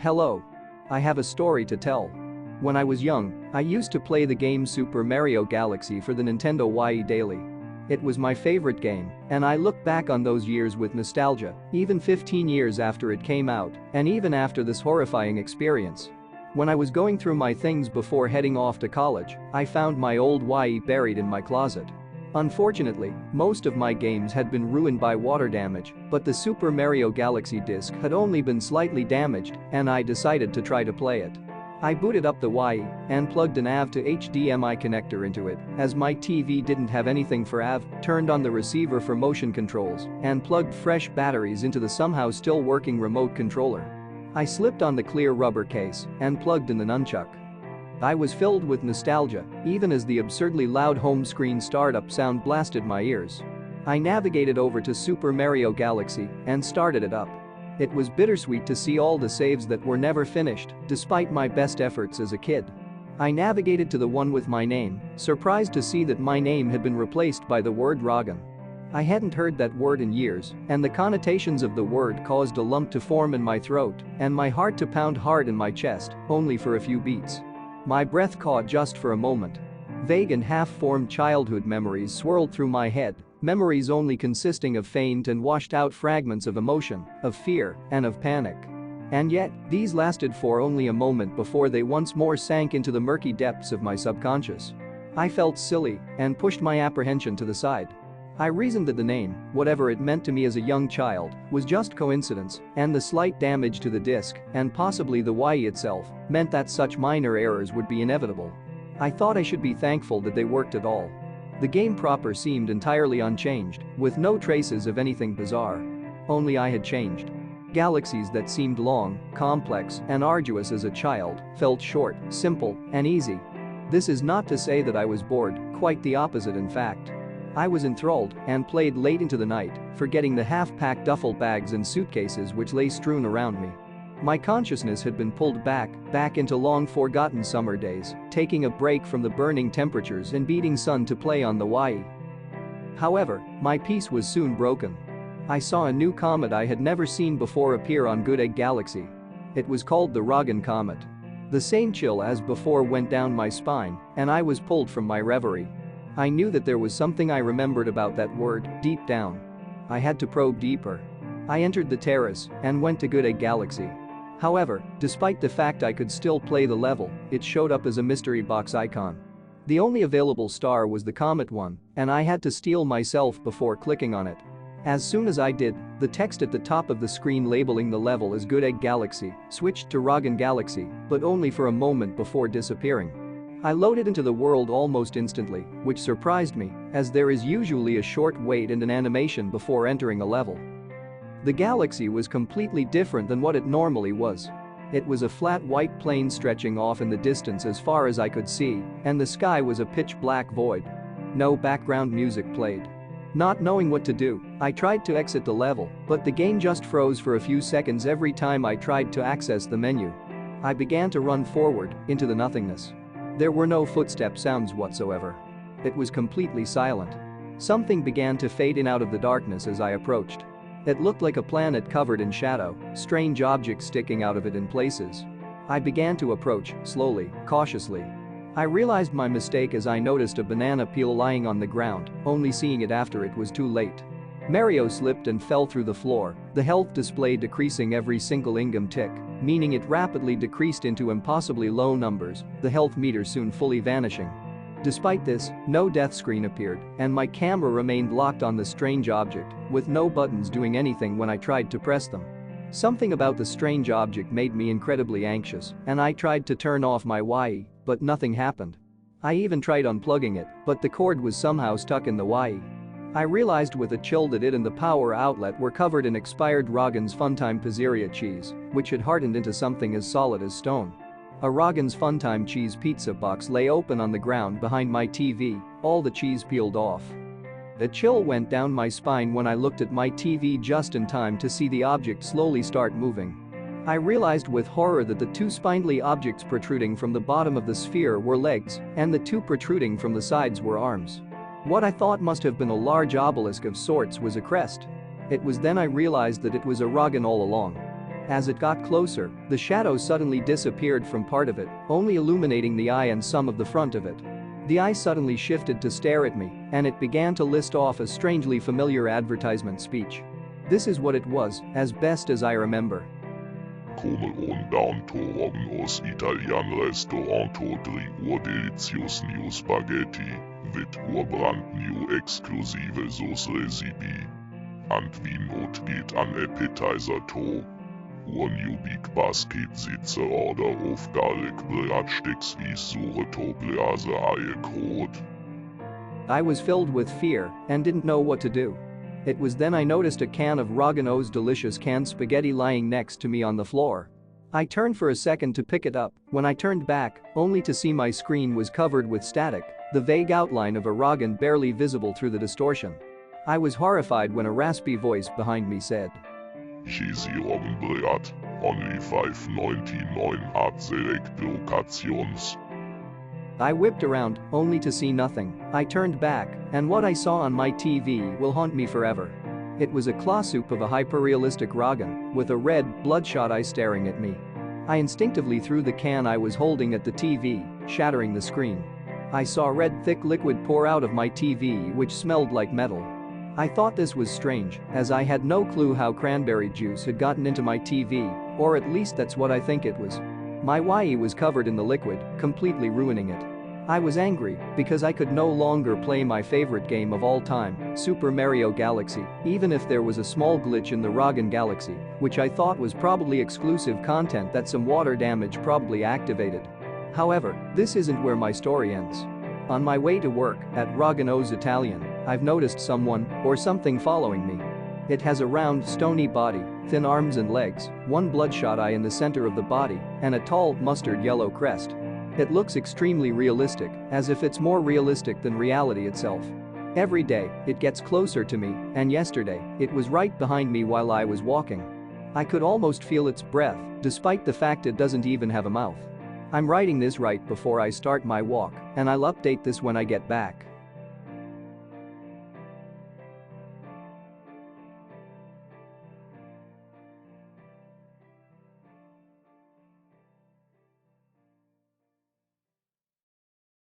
Hello. I have a story to tell. When I was young, I used to play the game Super Mario Galaxy for the Nintendo Wii Daily. It was my favorite game, and I look back on those years with nostalgia, even 15 years after it came out, and even after this horrifying experience. When I was going through my things before heading off to college, I found my old Wii buried in my closet. Unfortunately, most of my games had been ruined by water damage, but the Super Mario Galaxy disc had only been slightly damaged, and I decided to try to play it. I booted up the Wii and plugged an AV to HDMI connector into it, as my TV didn't have anything for AV, turned on the receiver for motion controls, and plugged fresh batteries into the somehow still working remote controller. I slipped on the clear rubber case and plugged in the nunchuck. I was filled with nostalgia, even as the absurdly loud home screen startup sound blasted my ears. I navigated over to Super Mario Galaxy and started it up. It was bittersweet to see all the saves that were never finished, despite my best efforts as a kid. I navigated to the one with my name, surprised to see that my name had been replaced by the word Roggen. I hadn't heard that word in years, and the connotations of the word caused a lump to form in my throat and my heart to pound hard in my chest, only for a few beats. My breath caught just for a moment. Vague and half-formed childhood memories swirled through my head, memories only consisting of faint and washed-out fragments of emotion, of fear, and of panic. And yet, these lasted for only a moment before they once more sank into the murky depths of my subconscious. I felt silly and pushed my apprehension to the side. I reasoned that the name, whatever it meant to me as a young child, was just coincidence, and the slight damage to the disc, and possibly the Wii itself, meant that such minor errors would be inevitable. I thought I should be thankful that they worked at all. The game proper seemed entirely unchanged, with no traces of anything bizarre. Only I had changed. Galaxies that seemed long, complex, and arduous as a child felt short, simple, and easy. This is not to say that I was bored, quite the opposite in fact. I was enthralled and played late into the night, forgetting the half-packed duffel bags and suitcases which lay strewn around me. My consciousness had been pulled back into long-forgotten summer days, taking a break from the burning temperatures and beating sun to play on the Wii. However, my peace was soon broken. I saw a new comet I had never seen before appear on Good Egg Galaxy. It was called the Roggen Comet. The same chill as before went down my spine, and I was pulled from my reverie. I knew that there was something I remembered about that word, deep down. I had to probe deeper. I entered the terrace and went to Good Egg Galaxy. However, despite the fact I could still play the level, it showed up as a mystery box icon. The only available star was the Comet one, and I had to steel myself before clicking on it. As soon as I did, the text at the top of the screen labeling the level as Good Egg Galaxy switched to Roggen Galaxy, but only for a moment before disappearing. I loaded into the world almost instantly, which surprised me, as there is usually a short wait and an animation before entering a level. The galaxy was completely different than what it normally was. It was a flat white plain stretching off in the distance as far as I could see, and the sky was a pitch-black void. No background music played. Not knowing what to do, I tried to exit the level, but the game just froze for a few seconds every time I tried to access the menu. I began to run forward, into the nothingness. There were no footstep sounds whatsoever. It was completely silent. Something began to fade in out of the darkness as I approached. It looked like a planet covered in shadow, strange objects sticking out of it in places. I began to approach, slowly, cautiously. I realized my mistake as I noticed a banana peel lying on the ground, only seeing it after it was too late. Mario slipped and fell through the floor, the health display decreasing every single ingame tick, meaning it rapidly decreased into impossibly low numbers, the health meter soon fully vanishing. Despite this, no death screen appeared, and my camera remained locked on the strange object, with no buttons doing anything when I tried to press them. Something about the strange object made me incredibly anxious, and I tried to turn off my Wii, but nothing happened. I even tried unplugging it, but the cord was somehow stuck in the Wii. I realized with a chill that it and the power outlet were covered in expired Roggen's Funtime Pizzeria cheese, which had hardened into something as solid as stone. A Roggen's Funtime cheese pizza box lay open on the ground behind my TV, all the cheese peeled off. A chill went down my spine when I looked at my TV just in time to see the object slowly start moving. I realized with horror that the two spindly objects protruding from the bottom of the sphere were legs, and the two protruding from the sides were arms. What I thought must have been a large obelisk of sorts was a crest. It was then I realized that it was a Roggen all along. As it got closer, the shadow suddenly disappeared from part of it, only illuminating the eye and some of the front of it. The eye suddenly shifted to stare at me, and it began to list off a strangely familiar advertisement speech. This is what it was, as best as I remember. Come undaunto os Italian restaurant 3 Uhr delicious new spaghetti, with your brand new exclusive sauce recipe. And we not get an appetizer too. Your new big basket sits order of garlic breadsticks with surreto blase Eierkrot. I was filled with fear and didn't know what to do. It was then I noticed a can of Rogano's delicious canned spaghetti lying next to me on the floor. I turned for a second to pick it up, when I turned back, only to see my screen was covered with static, the vague outline of a Rogan barely visible through the distortion. I was horrified when a raspy voice behind me said, Cheesy Roggenbread, only $5.99 at select locations. I whipped around, only to see nothing. I turned back, and what I saw on my TV will haunt me forever. It was a claw soup of a hyper-realistic Rogan, with a red, bloodshot eye staring at me. I instinctively threw the can I was holding at the TV, shattering the screen. I saw red thick liquid pour out of my TV which smelled like metal. I thought this was strange, as I had no clue how cranberry juice had gotten into my TV, or at least that's what I think it was. My Wii was covered in the liquid, completely ruining it. I was angry because I could no longer play my favorite game of all time, Super Mario Galaxy, even if there was a small glitch in the Rogan Galaxy, which I thought was probably exclusive content that some water damage probably activated. However, this isn't where my story ends. On my way to work at Rogano's Italian, I've noticed someone or something following me. It has a round, stony body, thin arms and legs, one bloodshot eye in the center of the body, and a tall, mustard yellow crest. It looks extremely realistic, as if it's more realistic than reality itself. Every day, it gets closer to me, and yesterday, it was right behind me while I was walking. I could almost feel its breath, despite the fact it doesn't even have a mouth. I'm writing this right before I start my walk, and I'll update this when I get back.